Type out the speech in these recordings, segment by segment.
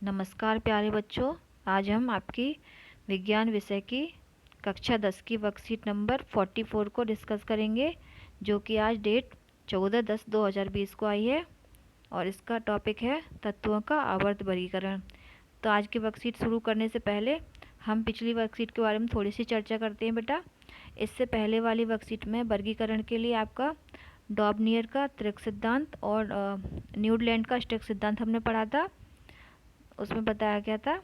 नमस्कार प्यारे बच्चों। आज हम आपकी विज्ञान विषय की कक्षा 10 की वर्कशीट नंबर 44 को डिस्कस करेंगे, जो कि आज डेट 14/10/2020 को आई है और इसका टॉपिक है तत्वों का आवर्त वर्गीकरण। तो आज की वर्कशीट शुरू करने से पहले हम पिछली वर्कशीट के बारे में थोड़ी सी चर्चा करते हैं बेटा। इससे पहले वाली वर्कशीट में वर्गीकरण के लिए आपका डॉबनियर का त्रिक सिद्धांत और न्यूडलैंड का स्टिक सिद्धांत हमने पढ़ा था। उसमें बताया गया था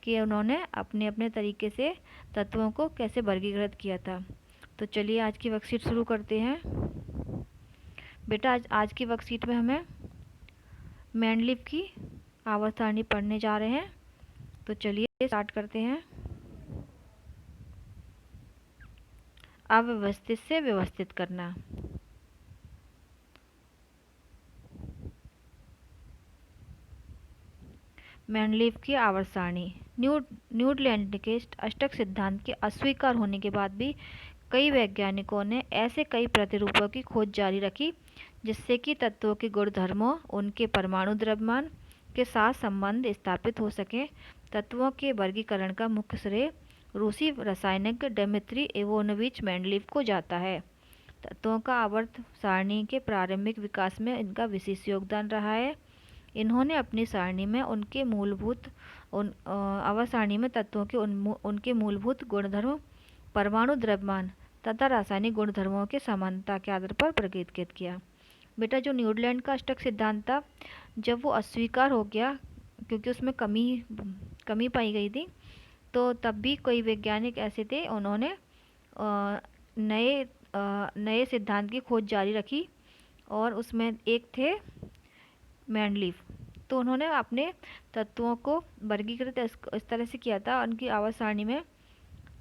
कि उन्होंने अपने अपने तरीके से तत्वों को कैसे वर्गीकृत किया था। तो चलिए आज की वर्कशीट शुरू करते हैं बेटा। आज की वर्कशीट में हमें मेंडलीव की आवर्त सारणी पढ़ने जा रहे हैं। तो चलिए स्टार्ट करते हैं। अव्यवस्थित से व्यवस्थित करना। मेंडलीव की आवर्त सारणी। न्यूडलैंड के अष्टक सिद्धांत के अस्वीकार होने के बाद भी कई वैज्ञानिकों ने ऐसे कई प्रतिरूपों की खोज जारी रखी जिससे कि तत्वों के गुणधर्मों, उनके परमाणु द्रव्यमान के साथ संबंध स्थापित हो सके। तत्वों के वर्गीकरण का मुख्य श्रेय रूसी रासायनिक डिमित्री इवानोविच मेंडलीव को जाता है। तत्वों का आवर्त सारणी के प्रारंभिक विकास में इनका विशेष योगदान रहा है। इन्होंने अपनी सारणी में उनके मूलभूत आवर्त सारणी में तत्वों के उनके मूलभूत गुणधर्म, परमाणु द्रव्यमान तथा रासायनिक गुणधर्मों के समानता के आधार पर वर्गीकृत किया। बेटा, जो न्यूडलैंड का अष्टक सिद्धांत था, जब वो अस्वीकार हो गया क्योंकि उसमें कमी पाई गई थी, तो तब भी कई वैज्ञानिक ऐसे थे, उन्होंने नए सिद्धांत की खोज जारी रखी और उसमें एक थे मेंडलीव। तो उन्होंने अपने तत्वों को वर्गीकृत इस तरह से किया था, उनकी आवर्त सारणी में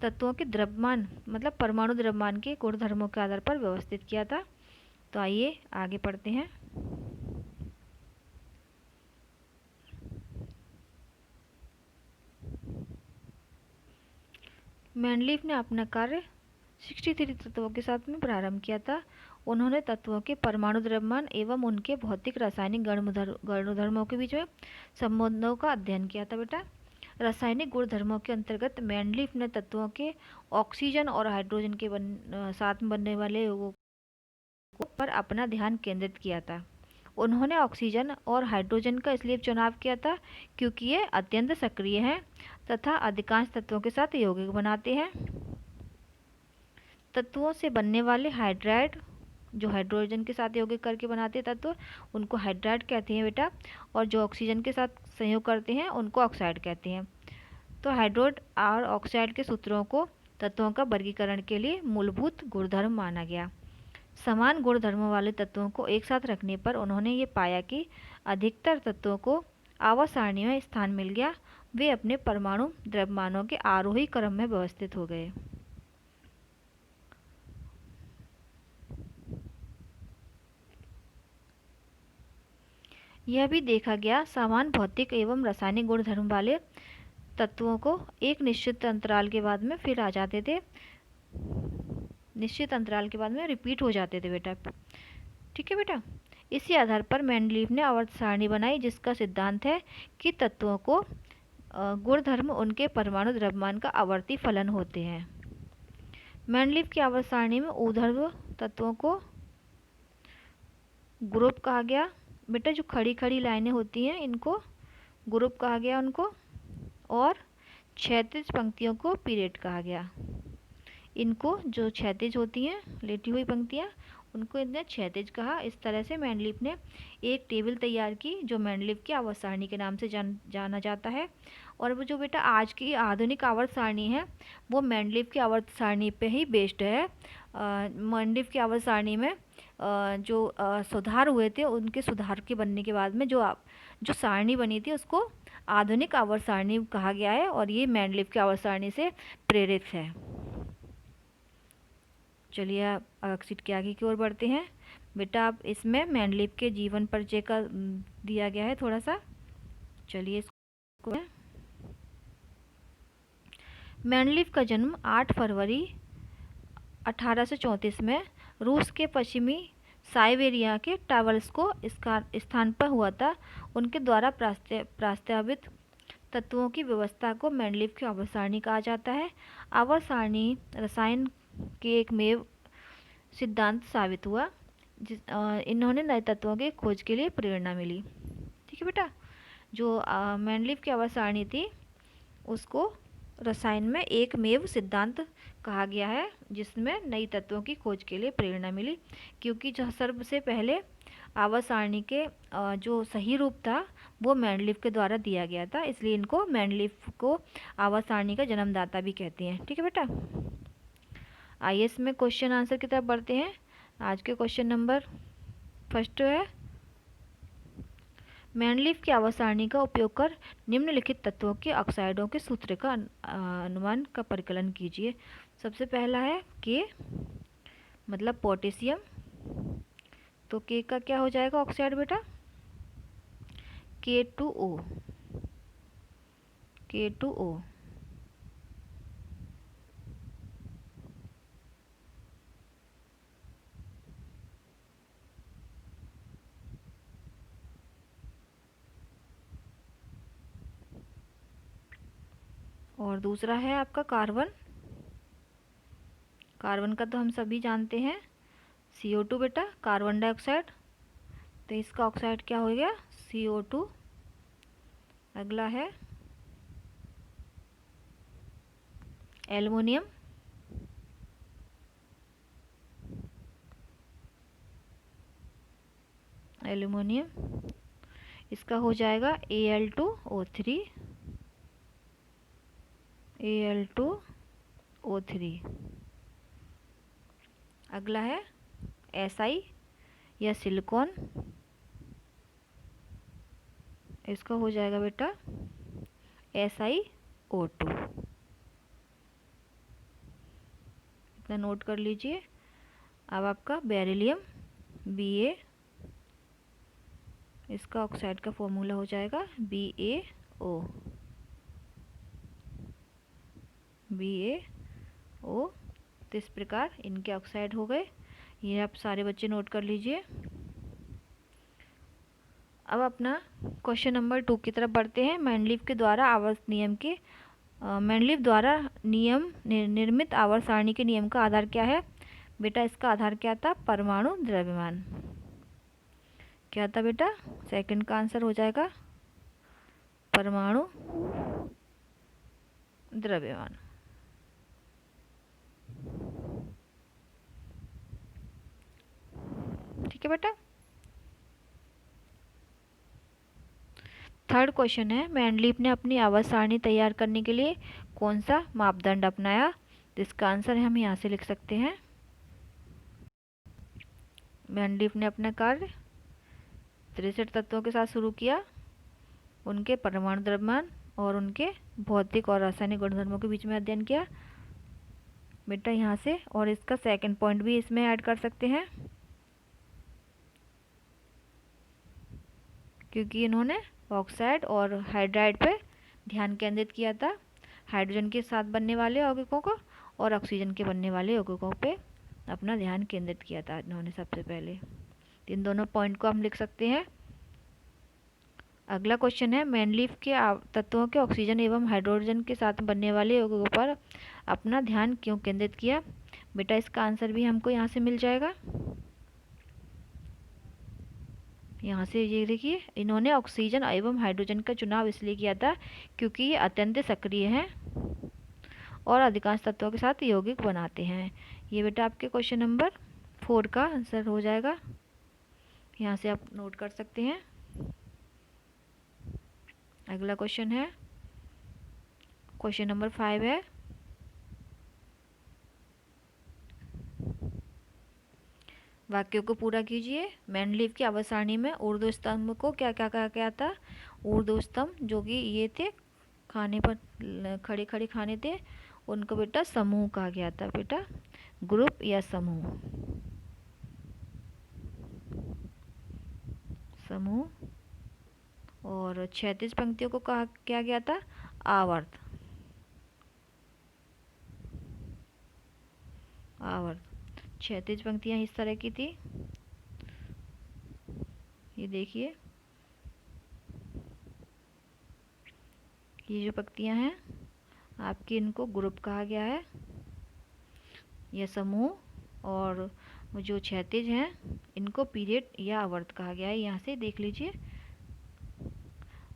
तत्वों के द्रव्यमान मतलब परमाणु द्रव्यमान के गुणधर्मों के आधार पर व्यवस्थित किया था। तो आइए आगे पढ़ते हैं। मेंडलीव ने अपना कार्य 63 तत्वों के साथ में प्रारंभ किया था। उन्होंने तत्वों के परमाणु द्रव्यमान एवं उनके भौतिक रासायनिक गुणधर्मों के बीच में संबंधों का अध्ययन किया था बेटा। रासायनिक गुणधर्मों के अंतर्गत मेंडलीव ने तत्वों के ऑक्सीजन और हाइड्रोजन के साथ बनने वाले यौगों पर अपना ध्यान केंद्रित किया था। उन्होंने ऑक्सीजन और हाइड्रोजन का इसलिए चुनाव किया था क्योंकि ये अत्यंत सक्रिय हैं तथा अधिकांश तत्वों के साथ यौगिक बनाते हैं। तत्वों से बनने वाले हाइड्राइड, जो हाइड्रोजन के साथ यौगिक करके बनाते हैं तत्व, उनको हाइड्राइड कहते हैं बेटा, और जो ऑक्सीजन के साथ संयोग करते हैं उनको ऑक्साइड कहते हैं। तो हाइड्रोड और ऑक्साइड के सूत्रों को तत्वों का वर्गीकरण के लिए मूलभूत गुणधर्म माना गया। समान गुणधर्मों वाले तत्वों को एक साथ रखने पर उन्होंने ये पाया कि अधिकतर तत्वों को आवर्त सारणी में स्थान मिल गया। वे अपने परमाणु द्रव्यमानों के आरोही क्रम में व्यवस्थित हो गए। यह भी देखा गया समान भौतिक एवं रासायनिक गुणधर्म वाले तत्वों को एक निश्चित अंतराल के बाद में फिर आ जाते थे, निश्चित अंतराल के बाद में रिपीट हो जाते थे बेटा। ठीक है बेटा। इसी आधार पर मेंडलीव ने आवर्त सारणी बनाई जिसका सिद्धांत है कि तत्वों को गुणधर्म उनके परमाणु द्रव्यमान का आवर्ती फलन होते हैं। मेंडलीव की आवर्त सारणी में ऊर्ध्व तत्वों को ग्रुप कहा गया बेटा। जो खड़ी खड़ी लाइनें होती हैं इनको ग्रुप कहा गया उनको, और क्षैतिज पंक्तियों को पीरियड कहा गया। इनको जो क्षैतिज होती हैं लेटी हुई पंक्तियाँ, उनको इन्हें क्षैतिज कहा। इस तरह से मेंडलीव ने एक टेबल तैयार की जो मेंडलीव की आवर्त सारणी के नाम से जाना जाता है। और वो जो बेटा आज की आधुनिक आवर्त सारणी है वो मेंडलीव की आवर्त सारणी पे ही बेस्ड है। मेंडलीव की आवर्त सारणी में जो सुधार हुए थे, उनके सुधार के बनने के बाद में जो सारणी बनी थी उसको आधुनिक आवर्त सारणी कहा गया है और ये मेंडलीव की आवर्त सारणी से प्रेरित है। चलिए आप वर्कशीट के आगे की ओर बढ़ते हैं बेटा। आप इसमें मेंडलीव के जीवन परिचय का दिया गया है थोड़ा सा। चलिए इसको। मेंडलीव का जन्म 8 फरवरी 1834 में रूस के पश्चिमी साइबेरिया के टावल्स्को स्थान पर हुआ था। उनके द्वारा प्रस्तावित तत्वों की व्यवस्था को मेंडलीव की आवर्त सारणी कहा जाता है। आवर्त सारणी रसायन के एक मेव सिद्धांत साबित हुआ, इन्होंने नए तत्वों के खोज के लिए प्रेरणा मिली। ठीक है बेटा, जो मेंडलीव की आवर्त सारणी थी उसको रसायन में एक मेव सिद्धांत कहा गया है, जिसमें नई तत्वों की खोज के लिए प्रेरणा मिली, क्योंकि जो सबसे पहले आवर्त सारणी के जो सही रूप था वो मेंडलीव के द्वारा दिया गया था, इसलिए इनको मेंडलीव को आवर्त सारणी का जन्मदाता भी कहते हैं। ठीक है बेटा, आइए इसमें क्वेश्चन आंसर की तरफ बढ़ते हैं। आज के क्वेश्चन नंबर फर्स्ट है, मेंडलीव की आवर्त सारणी का उपयोग कर निम्नलिखित तत्वों के ऑक्साइडों के सूत्र का अनुमान का परिकलन कीजिए। सबसे पहला है के, मतलब पोटेशियम, तो के का क्या हो जाएगा ऑक्साइड बेटा, K2O, K2O। और दूसरा है आपका कार्बन, कार्बन का तो हम सभी जानते हैं CO2 बेटा, कार्बन डाइऑक्साइड, तो इसका ऑक्साइड क्या हो गया CO2। अगला है एल्युमिनियम, एल्युमिनियम, इसका हो जाएगा Al2O3, Al2O3। अगला है Si या सिलिकॉन, इसका हो जाएगा बेटा SiO2। इतना नोट कर लीजिए। अब आपका बेरिलियम Ba, इसका ऑक्साइड का फॉर्मूला हो जाएगा BaO, BaO। तो इस प्रकार इनके ऑक्साइड हो गए, ये आप सारे बच्चे नोट कर लीजिए। अब अपना क्वेश्चन नंबर 2 की तरफ बढ़ते हैं। मेंडलीव के द्वारा आवर्त नियम के मेंडलीव द्वारा निर्मित आवर्त सारणी के नियम का आधार क्या है बेटा, इसका आधार क्या था, परमाणु द्रव्यमान। क्या था बेटा, सेकंड का आंसर हो जाएगा परमाणु द्रव्यमान। ठीक है बेटा, थर्ड क्वेश्चन है, मेंडलीव ने अपनी आवर्त सारणी तैयार करने के लिए कौन सा मापदंड अपनाया, तो इसका आंसर हम यहाँ से लिख सकते हैं। मेंडलीव ने अपना कार्य 63 तत्वों के साथ शुरू किया, उनके परमाणु द्रव्यमान और उनके भौतिक और रासायनिक गुणधर्मों के बीच में अध्ययन किया बेटा यहाँ से। और इसका सेकंड पॉइंट भी इसमें ऐड कर सकते हैं, क्योंकि इन्होंने ऑक्साइड और हाइड्राइड पे ध्यान केंद्रित किया था, हाइड्रोजन के साथ बनने वाले यौगिकों को और ऑक्सीजन के बनने वाले यौगिकों पे अपना ध्यान केंद्रित किया था इन्होंने सबसे पहले। इन दोनों पॉइंट को हम लिख सकते हैं। अगला क्वेश्चन है, मेंडलीव के तत्वों के ऑक्सीजन एवं हाइड्रोजन के साथ बनने वाले यौगिकों पर अपना ध्यान क्यों केंद्रित किया बेटा, इसका आंसर भी हमको यहाँ से मिल जाएगा। यहाँ से ये देखिए, इन्होंने ऑक्सीजन एवं हाइड्रोजन का चुनाव इसलिए किया था क्योंकि ये अत्यंत सक्रिय हैं और अधिकांश तत्वों के साथ यौगिक बनाते हैं। ये बेटा आपके क्वेश्चन नंबर 4 का आंसर हो जाएगा, यहाँ से आप नोट कर सकते हैं। अगला क्वेश्चन है, क्वेश्चन नंबर 5 है, वाक्यों को पूरा कीजिए। मेंडलीव की आवर्त सारणी में ऊर्ध्व स्तंभ को क्या क्या कहा गया था, ऊर्ध्व स्तंभ जो कि ये थे खाने पर खड़े खड़े खाने थे, उनको बेटा समूह कहा गया था बेटा, ग्रुप या समूह, समूह। और क्षैतिज पंक्तियों को कहा क्या गया था, आवर्त, आवर्त। क्षैतिज पंक्तियां इस तरह की थी, ये देखिए, ये जो पंक्तियाँ हैं आपकी, इनको ग्रुप कहा गया है या समूह, और वो जो क्षैतिज हैं इनको पीरियड या आवर्त कहा गया है। यहाँ से देख लीजिए,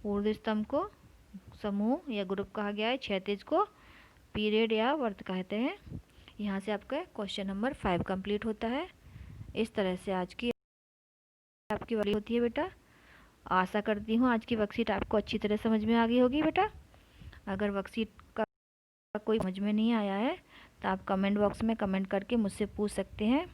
ऊर्ध्व स्तंभ को समूह या ग्रुप कहा गया है, क्षैतिज को पीरियड या वर्त कहते हैं। यहाँ से आपका क्वेश्चन नंबर 5 कंप्लीट होता है। इस तरह से आज की आपकी वाली होती है बेटा। आशा करती हूँ आज की वर्कशीट आपको अच्छी तरह समझ में आ गई होगी बेटा। अगर वर्कशीट का कोई समझ में नहीं आया है तो आप कमेंट बॉक्स में कमेंट करके मुझसे पूछ सकते हैं।